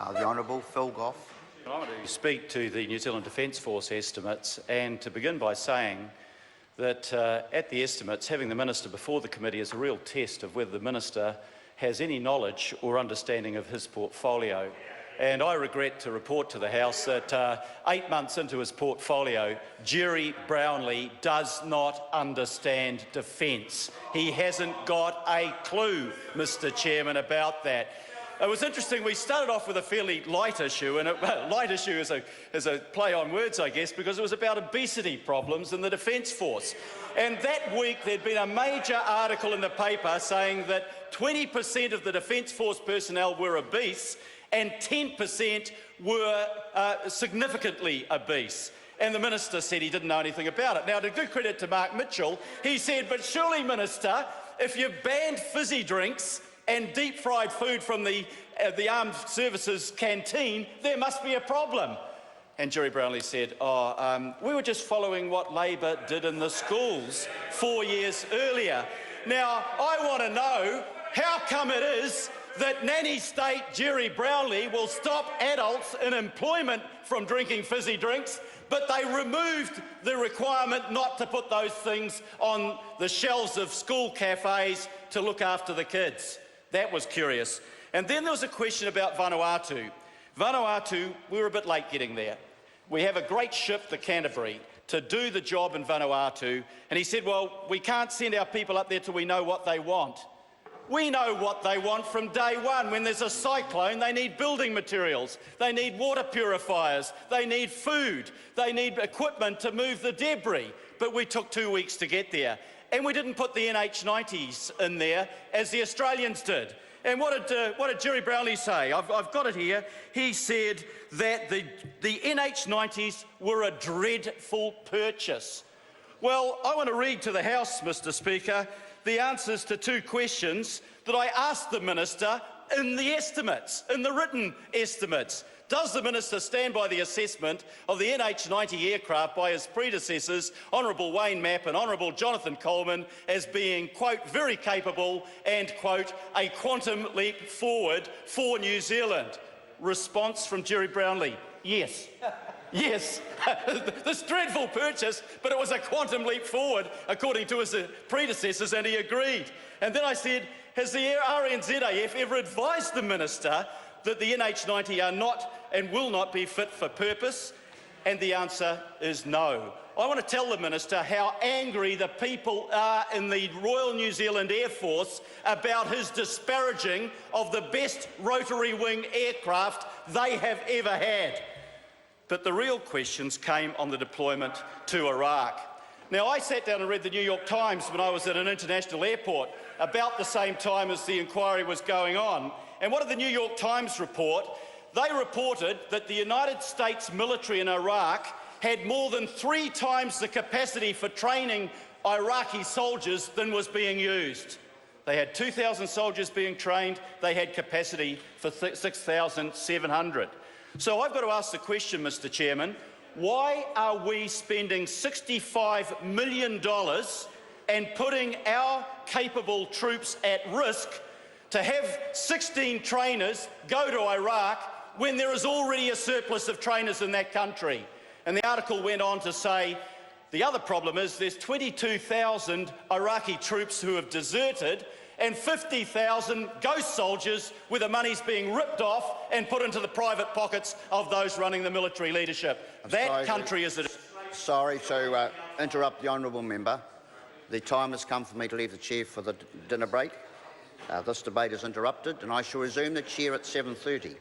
The Honourable Phil Goff. I want to speak to the New Zealand Defence Force estimates, and to begin by saying that at the estimates, having the Minister before the committee is a real test of whether the Minister has any knowledge or understanding of his portfolio. And I regret to report to the House that 8 months into his portfolio, Jerry Brownlee does not understand defence. He hasn't got a clue, Mr Chairman, about that. It was interesting, we started off with a fairly light issue, and light issue is a play on words, I guess, because it was about obesity problems in the Defence Force. And that week there'd been a major article in the paper saying that 20% of the Defence Force personnel were obese and 10% were significantly obese. And the Minister said he didn't know anything about it. Now, to do credit to Mark Mitchell, he said, but surely, Minister, if you banned fizzy drinks and deep-fried food from the Armed Services canteen, there must be a problem. And Jerry Brownlee said, we were just following what Labor did in the schools 4 years earlier. Now, I want to know how come it is that nanny state Jerry Brownlee will stop adults in employment from drinking fizzy drinks, but they removed the requirement not to put those things on the shelves of school cafes to look after the kids. That was curious. And then there was a question about Vanuatu. Vanuatu, we were a bit late getting there. We have a great ship, the Canterbury, to do the job in Vanuatu. And he said, well, we can't send our people up there till we know what they want. We know what they want from day one. When there's a cyclone, they need building materials, they need water purifiers, they need food, they need equipment to move the debris. But we took 2 weeks to get there. And we didn't put the NH90s in there, as the Australians did. And what did Jerry Brownlee say? I've got it here. He said that the NH90s were a dreadful purchase. Well, I want to read to the House, Mr Speaker, the answers to 2 questions that I asked the Minister in the estimates, in the written estimates. Does the Minister stand by the assessment of the NH90 aircraft by his predecessors, Honourable Wayne Mapp and Honourable Jonathan Coleman, as being, quote, very capable and, quote, a quantum leap forward for New Zealand? Response from Jerry Brownlee, yes. Yes, this dreadful purchase, but it was a quantum leap forward, according to his predecessors, and he agreed. And then I said, has the RNZAF ever advised the Minister that the NH90 are not and will not be fit for purpose? And the answer is no. I want to tell the Minister how angry the people are in the Royal New Zealand Air Force about his disparaging of the best rotary wing aircraft they have ever had. But the real questions came on the deployment to Iraq. Now, I sat down and read the New York Times when I was at an international airport about the same time as the inquiry was going on. And what did the New York Times report? They reported that the United States military in Iraq had more than 3 times the capacity for training Iraqi soldiers than was being used. They had 2,000 soldiers being trained. They had capacity for 6,700. So I've got to ask the question, Mr Chairman, why are we spending $65 million and putting our capable troops at risk to have 16 trainers go to Iraq when there is already a surplus of trainers in that country? And the article went on to say the other problem is there's 22,000 Iraqi troops who have deserted and 50,000 ghost soldiers where the money's being ripped off and put into the private pockets of those running the military leadership. That country is a... Sorry to interrupt the honourable member. The time has come for me to leave the chair for the dinner break. This debate is interrupted and I shall resume the chair at 7:30.